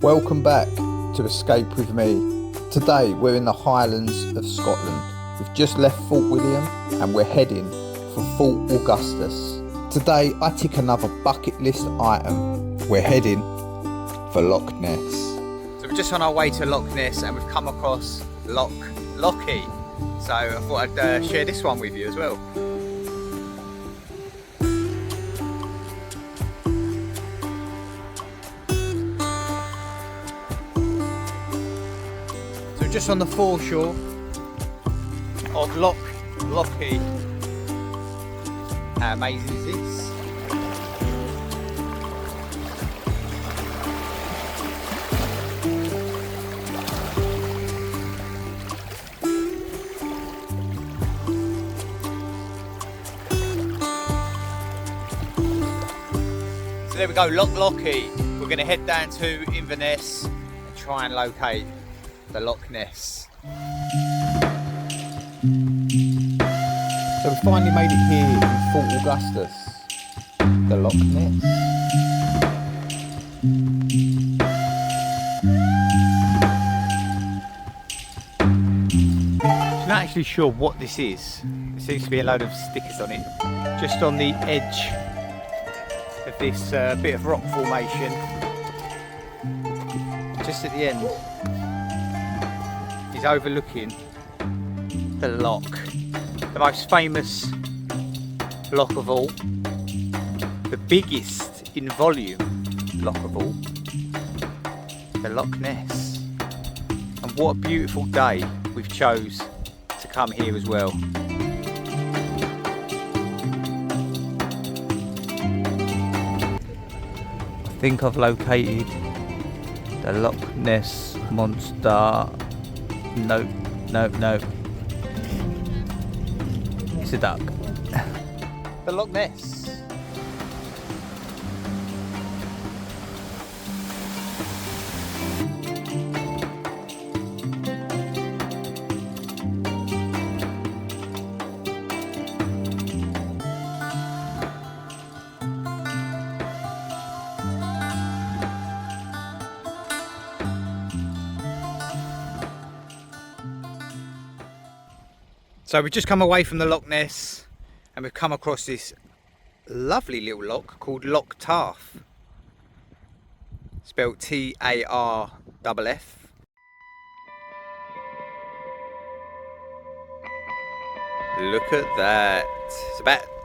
Welcome back to Escape With Me. Today we're in the Highlands of Scotland. We've just left Fort William and we're heading for Fort Augustus. Today I tick another bucket list item. We're heading for Loch Ness. So we're just on our way to Loch Ness and we've come across Lochs. So I thought I'd share this one with you as well. Just on the foreshore of Lochs. How amazing is this? So there we go, Lochs. We're going to head down to Inverness and try and locate the Loch Ness. So we finally made it here in Fort Augustus, the Loch Ness. I'm not actually sure what this is. There seems to be a load of stickers on it. Just on the edge of this bit of rock formation, just at the end. Overlooking the loch, the most famous loch of all, the biggest in volume loch of all, the Loch Ness. And what a beautiful day we've chose to come here as well. I think I've located the Loch Ness monster. Nope. It's a duck. The Loch Ness. So we've just come away from the Loch Ness and we've come across this lovely little loch called Loch Tarf, spelled T-A-R-F-F. Look at that.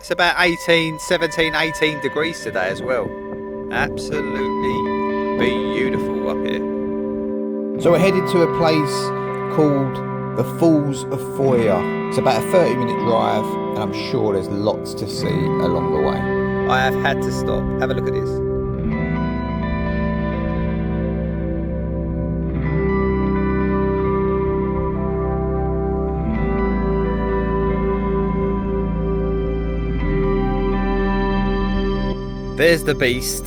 It's about 17, 18 degrees today as well. Absolutely beautiful up here. So we're headed to a place called the Falls of FOYERS. It's about a 30-minute drive and I'm sure there's lots to see along the way. I have had to stop. Have a look at this. There's the beast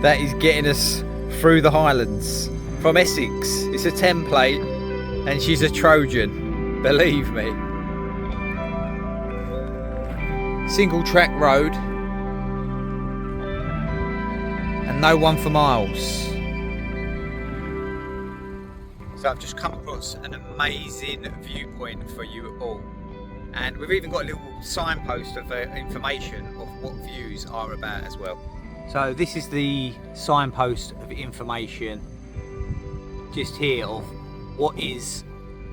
that is getting us through the Highlands. From Essex. It's a template. And she's a Trojan, believe me. Single track road. And no one for miles. So I've just come across an amazing viewpoint for you all. And we've even got a little signpost of information of what views are about as well. So this is the signpost of information just here of what is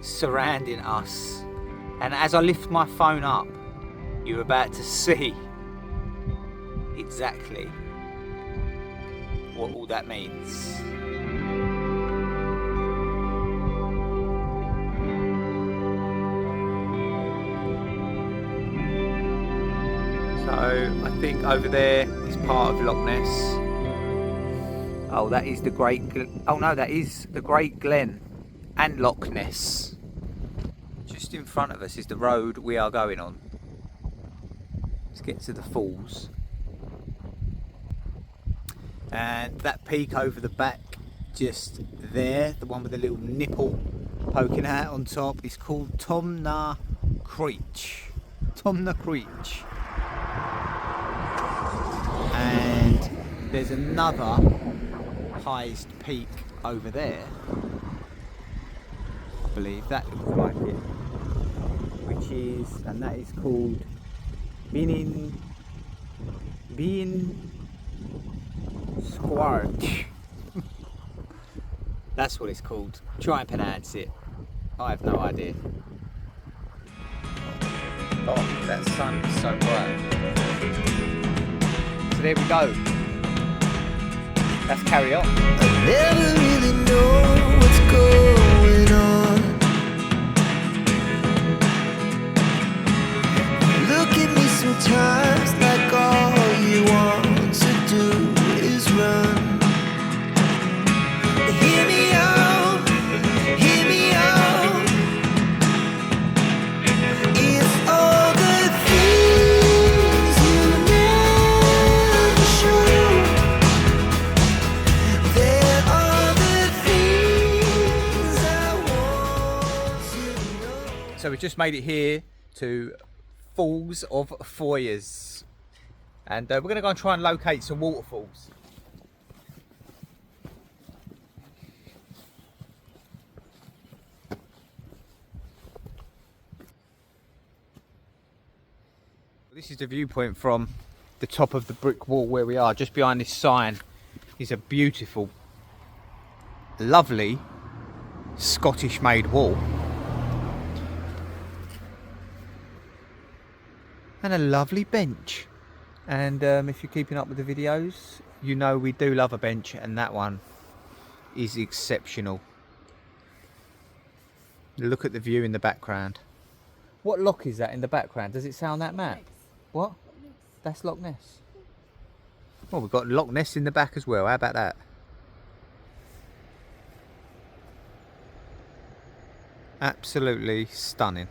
surrounding us, and as I lift my phone up you're about to see exactly what all that means. So I think over there is part of Loch Ness. Oh, that is the Great that is the Great Glen and Loch Ness. Just in front of us is the road we are going on. Let's get to the falls. And that peak over the back, just there, the one with the little nipple poking out on top, is called Tomna Creech. And there's another highest peak over there. I believe that looks like it. Which is, and that is called Bean Squarch. That's what it's called. Try and pronounce it. I have no idea. Oh, that sun is so bright. So there we go. Let's carry on. I never really know what's going on. Look at me sometimes like all you want to do is run. Hear me out, hear me out. It's all the things you never show. There are the things I want to know. So we just made it here to Falls of Foyers. And we're going to go and try and locate some waterfalls. This is the viewpoint from the top of the brick wall where we are. Just behind this sign is a beautiful, lovely Scottish made wall. And a lovely bench. And if you're keeping up with the videos, you know we do love a bench, and that one is exceptional. Look at the view in the background. What loch is that in the background? Does it sound that mad? What? That's Loch Ness. Well, we've got Loch Ness in the back as well. How about that? Absolutely stunning.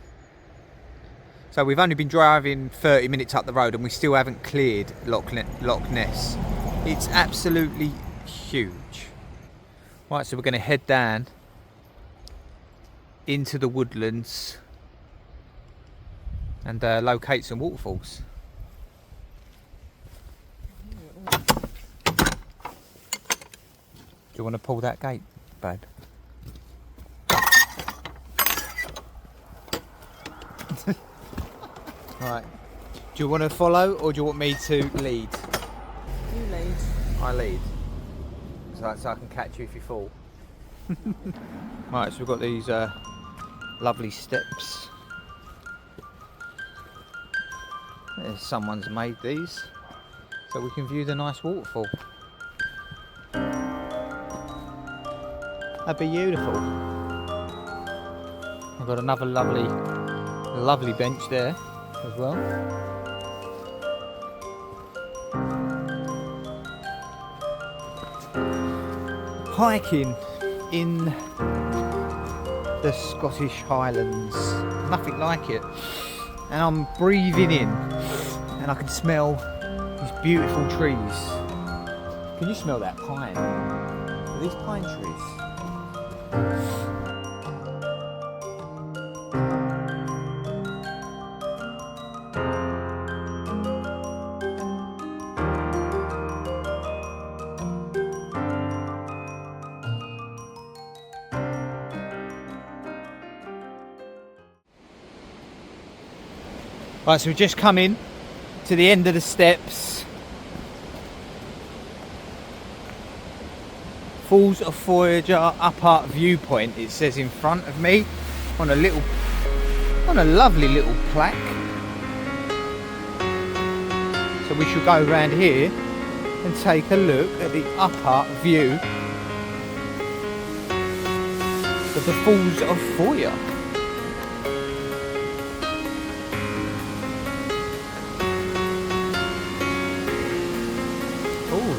So we've only been driving 30 minutes up the road and we still haven't cleared Loch Ness. It's absolutely huge. Right, so we're going to head down into the woodlands and locate some waterfalls. Do you want to pull that gate, babe? Right. Do you want to follow or do you want me to lead? You lead. I lead. So I can catch you if you fall. Right, so we've got these lovely steps. Someone's made these so we can view the nice waterfall. That'd be beautiful. I've got another lovely bench there as well. Hiking in the Scottish Highlands, nothing like it. And I'm breathing in and I can smell these beautiful trees. Can you smell that pine? Are these pine trees? Right, so we've just come in to the end of the steps. Falls of Foyers upper viewpoint, it says in front of me on a lovely little plaque. So we should go around here and take a look at the upper view of the Falls of Foyers.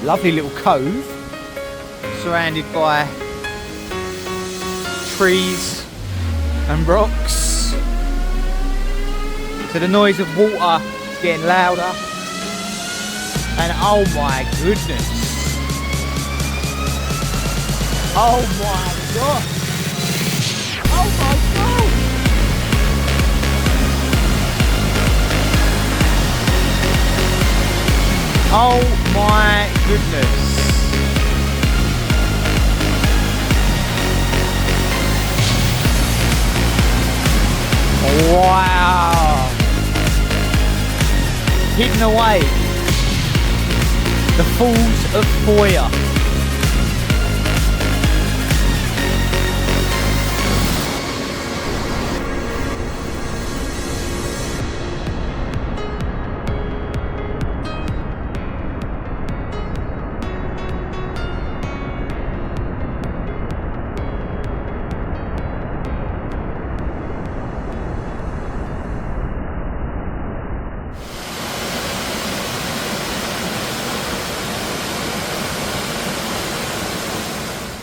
Lovely little cove surrounded by trees and rocks. So the noise of water is getting louder. And oh my goodness. Oh my god. Oh my god. Oh my goodness. hidden away. The Falls of Foyer.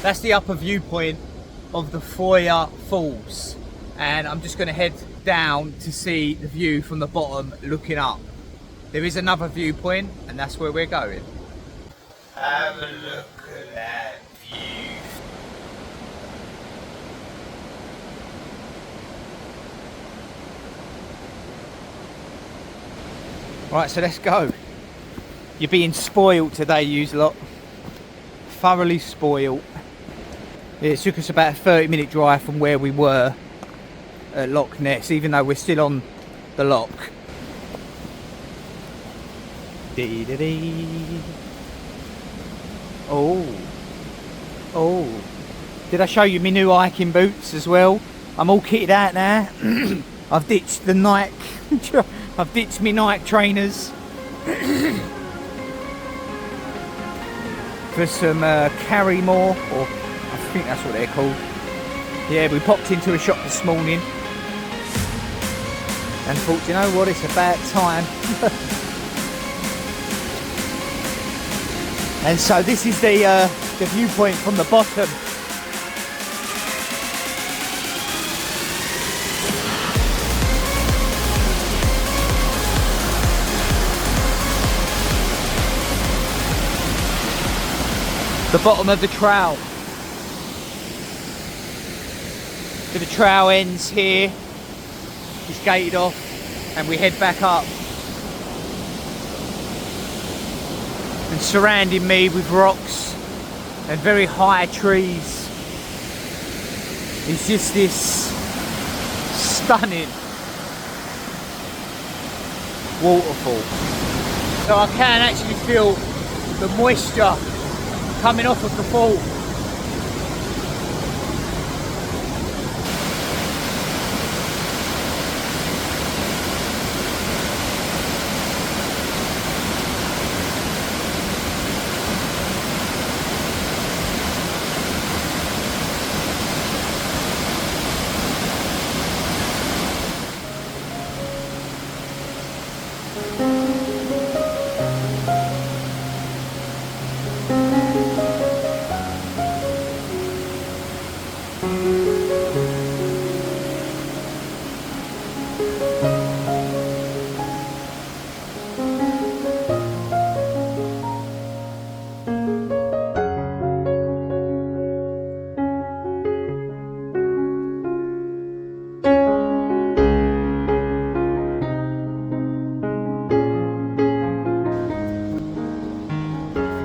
That's the upper viewpoint of the Foyer Falls, and I'm just going to head down to see the view from the bottom looking up. There is another viewpoint, and that's where we're going. Have a look at that view. Right, so let's go. You're being spoiled today, yous lot. Thoroughly spoiled. It took us about a 30-minute drive from where we were at Loch Ness, even though we're still on the loch. Oh, did I show you my new hiking boots as well? I'm all kitted out now. I've ditched the Nike, I've ditched my Nike trainers for some Carrymore, or I think that's what they're called. Yeah, we popped into a shop this morning and thought, you know what, it's about time. And so this is the viewpoint from the bottom. The bottom of the trail. So the trail ends here, it's gated off, and we head back up. And surrounding me with rocks and very high trees is just this stunning waterfall. So I can actually feel the moisture coming off of the fall.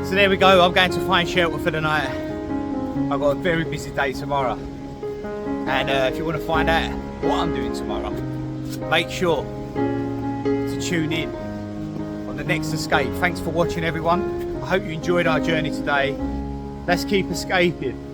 So there we go, I'm going to find shelter for the night. I've got a very busy day tomorrow. And if you want to find out what I'm doing tomorrow, make sure to tune in on the next escape. Thanks for watching, everyone. I hope you enjoyed our journey today. Let's keep escaping.